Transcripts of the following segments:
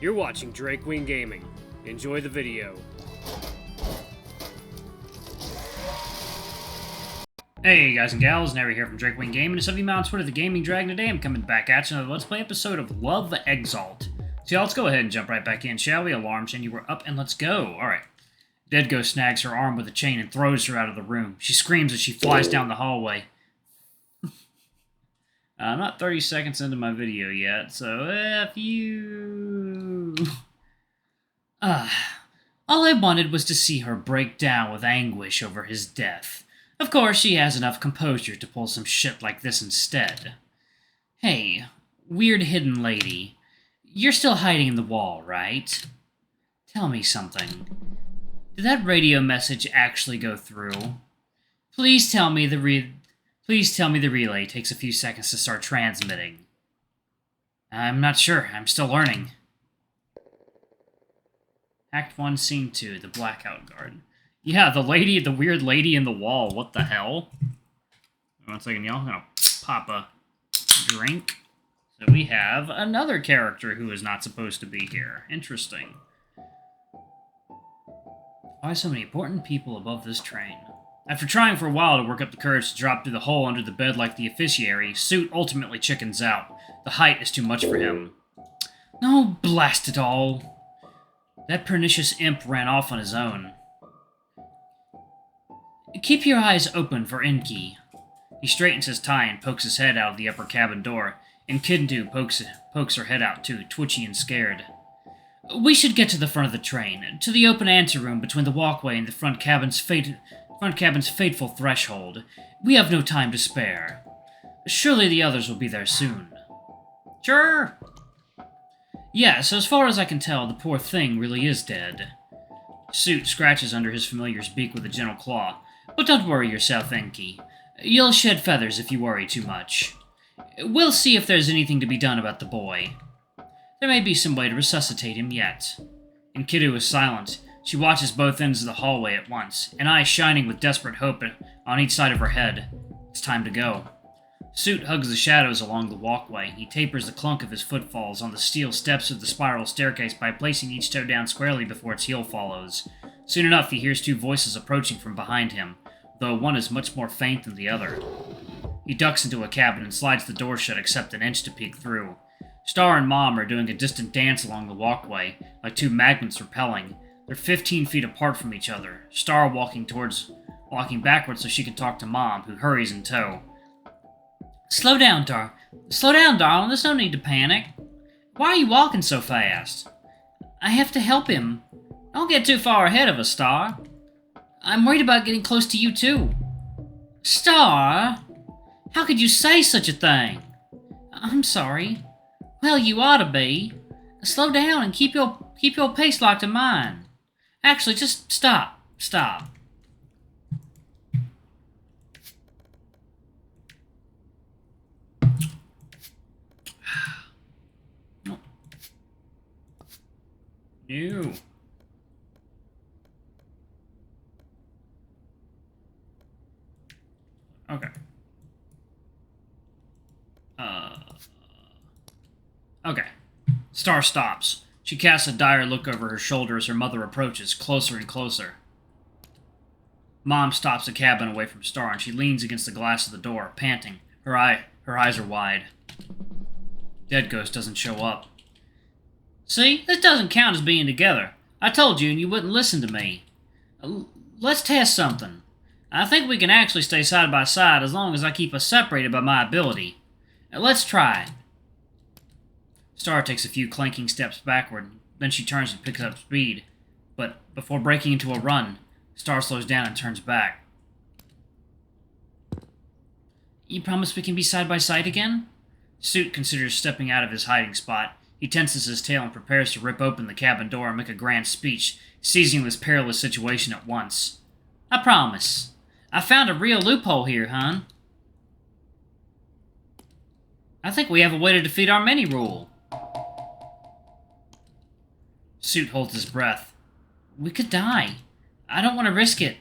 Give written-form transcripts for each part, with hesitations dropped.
You're watching Drake Wing Gaming. Enjoy the video. Hey guys and gals, Nary here from Drake Wing Gaming, and some of you on Twitter, the Gaming Dragon. Today I'm coming back at you another Let's Play episode of Love Exalt. So yeah, let's go ahead and jump right back in, shall we? Alarms, and you were up, and let's go. Alright. Dead Ghost snags her arm with a chain and throws her out of the room. She screams as she flies down the hallway. I'm not 30 seconds into my video yet, so F you. All I wanted was to see her break down with anguish over his death. Of course, she has enough composure to pull some shit like this instead. Hey, weird hidden lady. You're still hiding in the wall, right? Tell me something. Did that radio message actually go through? Please tell me the relay takes a few seconds to start transmitting. I'm not sure. I'm still learning. Act 1, Scene 2, the Blackout Guard. Yeah, the weird lady in the wall. What the hell? One second, y'all. I'm gonna pop a drink. So we have another character who is not supposed to be here. Interesting. Why so many important people above this train? After trying for a while to work up the courage to drop through the hole under the bed like the officiary, Suit ultimately chickens out. The height is too much for him. No, blast it all. That pernicious imp ran off on his own. Keep your eyes open for Enki. He straightens his tie and pokes his head out of the upper cabin door, and Kindu pokes her head out too, twitchy and scared. We should get to the front of the train, to the open anteroom between the walkway and the front cabin's fateful threshold. We have no time to spare. Surely the others will be there soon. Sure. Yes, as far as I can tell, the poor thing really is dead. Suit scratches under his familiar's beak with a gentle claw. But don't worry yourself, Enki. You'll shed feathers if you worry too much. We'll see if there's anything to be done about the boy. There may be some way to resuscitate him yet. Enkidu is silent. She watches both ends of the hallway at once, an eye shining with desperate hope on each side of her head. It's time to go. Suit hugs the shadows along the walkway. He tapers the clunk of his footfalls on the steel steps of the spiral staircase by placing each toe down squarely before its heel follows. Soon enough, he hears two voices approaching from behind him, though one is much more faint than the other. He ducks into a cabin and slides the door shut except an inch to peek through. Star and Mom are doing a distant dance along the walkway, like two magnets repelling. They're 15 feet apart from each other, Star walking backwards so she can talk to Mom, who hurries in tow. Slow down, darling. There's no need to panic. Why are you walking so fast? I have to help him. Don't get too far ahead of us, Star. I'm worried about getting close to you, too. Star? How could you say such a thing? I'm sorry. Well, you ought to be. Slow down and keep your pace locked to mine. Actually, just stop. No. Okay. Okay. Star stops. She casts a dire look over her shoulder as her mother approaches, closer and closer. Mom stops the cabin away from Star, and she leans against the glass of the door, panting. Her eyes are wide. Dead Ghost doesn't show up. See, this doesn't count as being together. I told you and you wouldn't listen to me. Let's test something. I think we can actually stay side by side as long as I keep us separated by my ability. Let's try it. Star takes a few clanking steps backward, then she turns and picks up speed. But before breaking into a run, Star slows down and turns back. You promise we can be side by side again? Suit considers stepping out of his hiding spot. He tenses his tail and prepares to rip open the cabin door and make a grand speech, seizing this perilous situation at once. I promise. I found a real loophole here, hon. I think we have a way to defeat our mini-rule. Suit holds his breath. We could die. I don't want to risk it.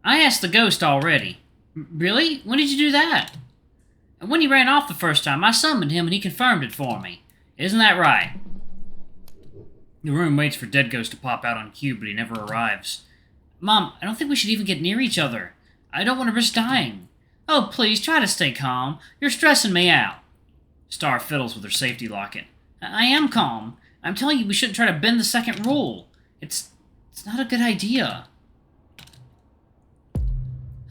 I asked the ghost already. Really? When did you do that? And when he ran off the first time, I summoned him and he confirmed it for me. Isn't that right? The room waits for Dead Ghost to pop out on cue, but he never arrives. Mom, I don't think we should even get near each other. I don't want to risk dying. Oh, please, try to stay calm. You're stressing me out. Star fiddles with her safety locket. I am calm. I'm telling you we shouldn't try to bend the second rule. It's not a good idea.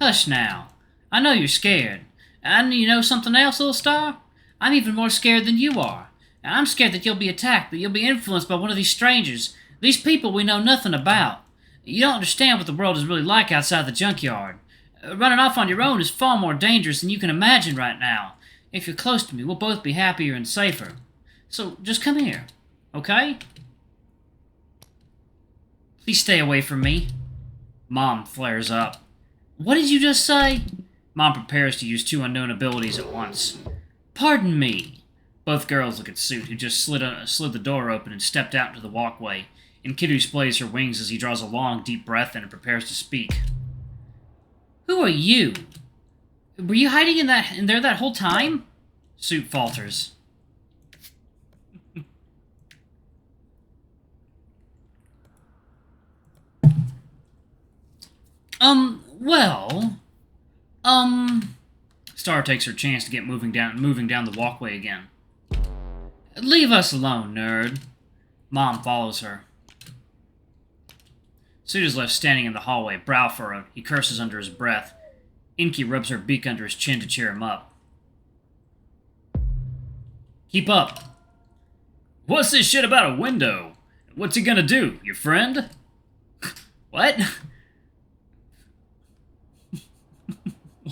Hush now. I know you're scared. And you know something else, little Star? I'm even more scared than you are. I'm scared that you'll be attacked, that you'll be influenced by one of these strangers, these people we know nothing about. You don't understand what the world is really like outside the junkyard. Running off on your own is far more dangerous than you can imagine right now. If you're close to me, we'll both be happier and safer. So, just come here, okay? Please stay away from me. Mom flares up. What did you just say? Mom prepares to use 2 unknown abilities at once. Pardon me. Both girls look at Suit, who just slid the door open and stepped out into the walkway, and Kiddo displays her wings as he draws a long, deep breath in and prepares to speak. Who are you? Were you hiding in there that whole time? Suit falters. Star takes her chance to get moving down the walkway again. Leave us alone, nerd. Mom follows her. Suit is left standing in the hallway, brow furrowed. He curses under his breath. Inky rubs her beak under his chin to cheer him up. Keep up. What's this shit about a window? What's he gonna do, your friend? What?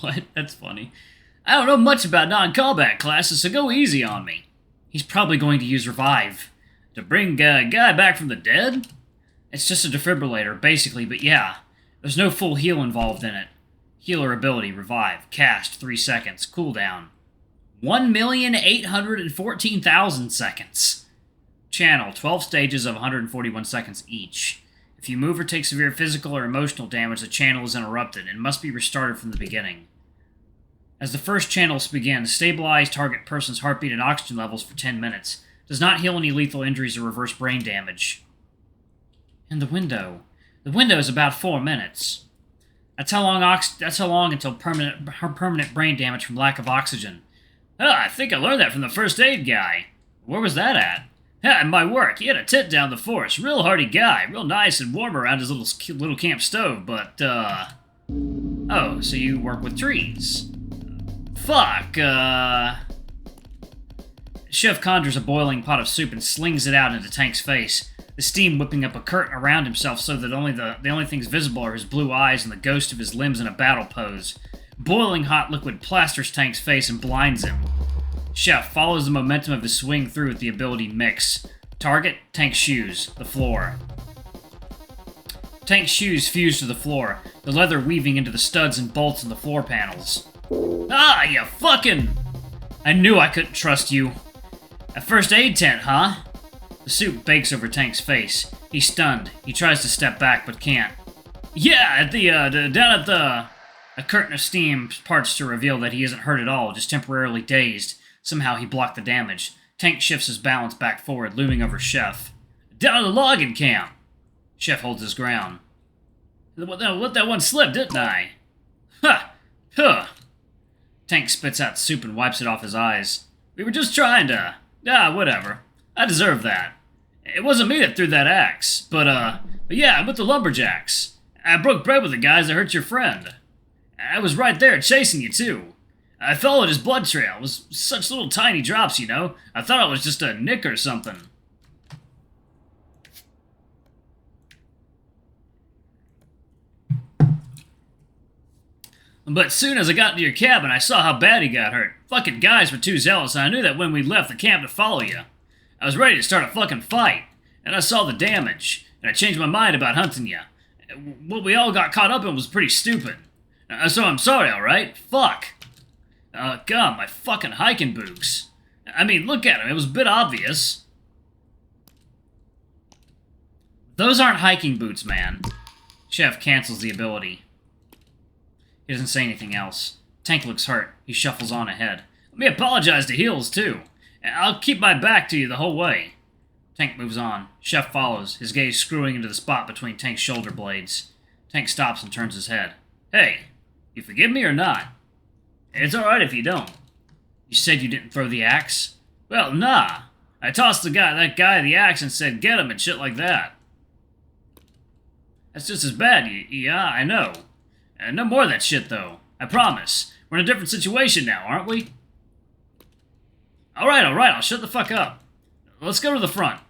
What? That's funny. I don't know much about non-combat classes, so go easy on me. He's probably going to use Revive. To bring a guy back from the dead? It's just a defibrillator, basically, but yeah. There's no full heal involved in it. Healer ability, Revive. Cast, 3 seconds. Cooldown, 1,814,000 seconds. Channel, 12 stages of 141 seconds each. If you move or take severe physical or emotional damage, the channel is interrupted and must be restarted from the beginning. As the first channels begin, stabilize target person's heartbeat and oxygen levels for 10 minutes. Does not heal any lethal injuries or reverse brain damage. And the window. The window is about 4 minutes. That's how long until permanent brain damage from lack of oxygen. Oh, I think I learned that from the first aid guy. Where was that at? Yeah, in my work. He had a tent down the forest. Real hardy guy. Real nice and warm around his little camp stove, but, Oh, so you work with trees. Fuck, Chef conjures a boiling pot of soup and slings it out into Tank's face, the steam whipping up a curtain around himself so that the only things visible are his blue eyes and the ghost of his limbs in a battle pose. Boiling hot liquid plasters Tank's face and blinds him. Chef follows the momentum of his swing through with the ability Mix. Target, Tank's shoes, the floor. Tank's shoes fuse to the floor, the leather weaving into the studs and bolts in the floor panels. Ah, you fucking... I knew I couldn't trust you. A first aid tent, huh? The soup bakes over Tank's face. He's stunned. He tries to step back, but can't. Yeah, down at the... A curtain of steam parts to reveal that he isn't hurt at all, just temporarily dazed. Somehow he blocked the damage. Tank shifts his balance back forward, looming over Chef. Down at the logging camp! Chef holds his ground. Let that one slip, didn't I? Ha! Huh! Tank spits out soup and wipes it off his eyes. We were just trying to... whatever. I deserve that. It wasn't me that threw that axe, but yeah, I'm with the lumberjacks. I broke bread with the guys that hurt your friend. I was right there chasing you, too. I followed his blood trail. It was such little tiny drops, you know. I thought it was just a nick or something. But soon as I got into your cabin, I saw how bad he got hurt. Fucking guys were too zealous, and I knew that when we left the camp to follow you. I was ready to start a fucking fight, and I saw the damage, and I changed my mind about hunting you. What we all got caught up in was pretty stupid. So I'm sorry, alright? Fuck. God, my fucking hiking boots. I mean, look at them. It was a bit obvious. Those aren't hiking boots, man. Chef cancels the ability. He doesn't say anything else. Tank looks hurt. He shuffles on ahead. Let me apologize to Heels, too. I'll keep my back to you the whole way. Tank moves on. Chef follows, his gaze screwing into the spot between Tank's shoulder blades. Tank stops and turns his head. Hey, you forgive me or not? It's alright if you don't. You said you didn't throw the axe? Well, nah. I tossed that guy the axe and said get him and shit like that. That's just as bad, yeah, I know. No more of that shit, though. I promise. We're in a different situation now, aren't we? Alright, I'll shut the fuck up. Let's go to the front.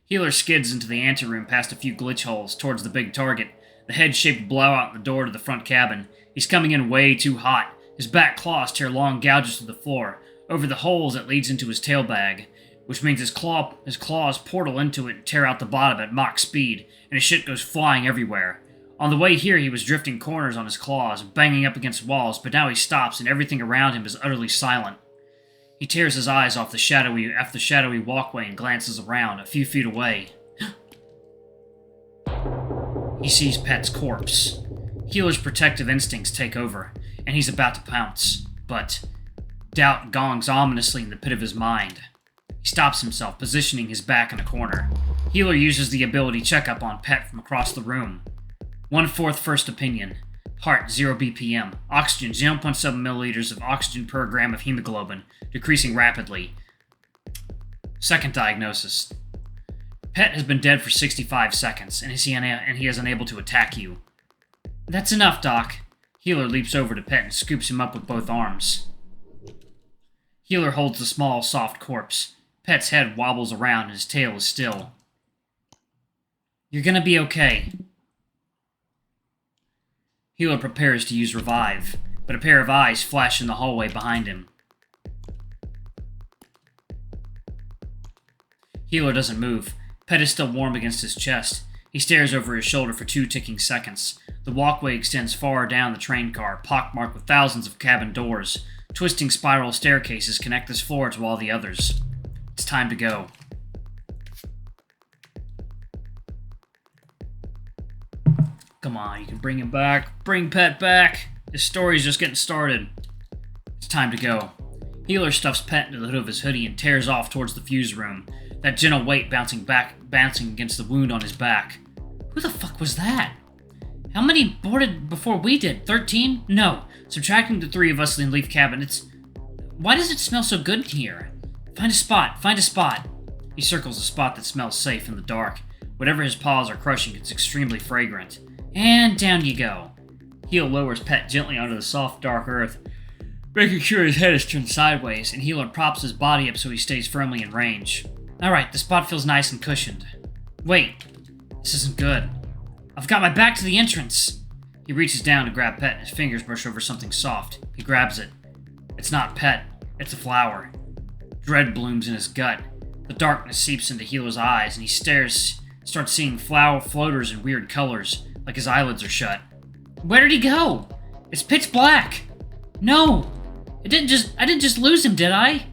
Healer skids into the anteroom past a few glitch holes towards the big target, the head-shaped blowout in the door to the front cabin. He's coming in way too hot. His back claws tear long gouges through the floor, over the holes that leads into his tail bag, which means his claws portal into it and tear out the bottom at Mach speed, and his shit goes flying everywhere. On the way here, he was drifting corners on his claws, banging up against walls, but now he stops and everything around him is utterly silent. He tears his eyes off the shadowy walkway and glances around, a few feet away. He sees Pet's corpse. Healer's protective instincts take over, and he's about to pounce, but doubt gongs ominously in the pit of his mind. He stops himself, positioning his back in a corner. Healer uses the ability checkup on Pet from across the room. 1/4 first opinion. Heart 0 BPM. Oxygen 0.7 milliliters of oxygen per gram of hemoglobin, decreasing rapidly. Second diagnosis. Pet has been dead for 65 seconds, and he is unable to attack you. That's enough, Doc. Healer leaps over to Pet and scoops him up with both arms. Healer holds the small, soft corpse. Pet's head wobbles around and his tail is still. You're gonna be okay. Healer prepares to use Revive, but a pair of eyes flash in the hallway behind him. Healer doesn't move. Pet is still warm against his chest. He stares over his shoulder for 2 ticking seconds. The walkway extends far down the train car, pockmarked with thousands of cabin doors. Twisting spiral staircases connect this floor to all the others. It's time to go. Come on, you can bring him back. Bring Pet back. This story's just getting started. It's time to go. Healer stuffs Pet into the hood of his hoodie and tears off towards the fuse room, that gentle weight bouncing against the wound on his back. Who the fuck was that? How many boarded before we did? 13? No. Subtracting the 3 of us in the leaf cabin, Why does it smell so good in here? Find a spot. He circles a spot that smells safe in the dark. Whatever his paws are crushing, it's extremely fragrant. And down you go. Healer lowers Pet gently onto the soft, dark earth, making sure his head is turned sideways, and Healer props his body up so he stays firmly in range. Alright, the spot feels nice and cushioned. Wait, this isn't good. I've got my back to the entrance. He reaches down to grab Pet, and his fingers brush over something soft. He grabs it. It's not Pet, it's a flower. Dread blooms in his gut. The darkness seeps into Healer's eyes, and he starts seeing flower floaters in weird colors, like his eyelids are shut. Where did he go? It's pitch black. No, I didn't just lose him, did I?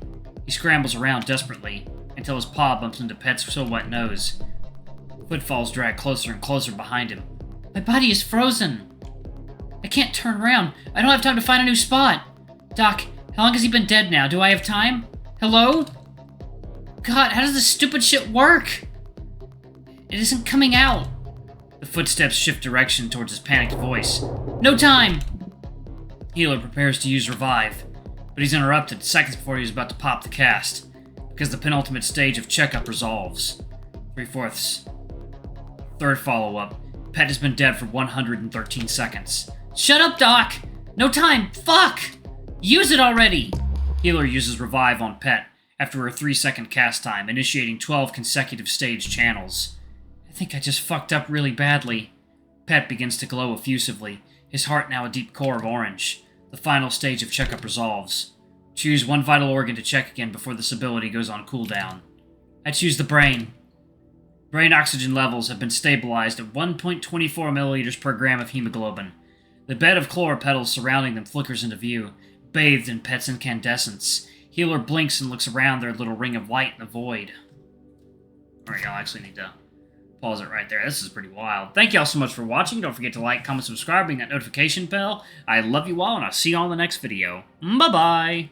He scrambles around desperately until his paw bumps into Pet's silhouette nose. Footfalls drag closer and closer behind him. My body is frozen. I can't turn around. I don't have time to find a new spot. Doc, how long has he been dead now? Do I have time? Hello? God, how does this stupid shit work? It isn't coming out. The footsteps shift direction towards his panicked voice. No time! Healer prepares to use Revive, but he's interrupted seconds before he's about to pop the cast, because the penultimate stage of checkup resolves. 3/4. Third follow-up. Pet has been dead for 113 seconds. Shut up, Doc! No time! Fuck! Use it already! Healer uses Revive on Pet after a 3-second cast time, initiating 12 consecutive stage channels. I think I just fucked up really badly. Pet begins to glow effusively, his heart now a deep core of orange. The final stage of checkup resolves. Choose one vital organ to check again before this ability goes on cooldown. I choose the brain. Brain oxygen levels have been stabilized at 1.24 milliliters per gram of hemoglobin. The bed of chloropetals surrounding them flickers into view, bathed in Pet's incandescence. Healer blinks and looks around their little ring of light in the void. Alright, y'all actually need to pause it right there. This is pretty wild. Thank y'all so much for watching. Don't forget to like, comment, subscribe, ring that notification bell. I love you all, and I'll see you all in the next video. Bye-bye!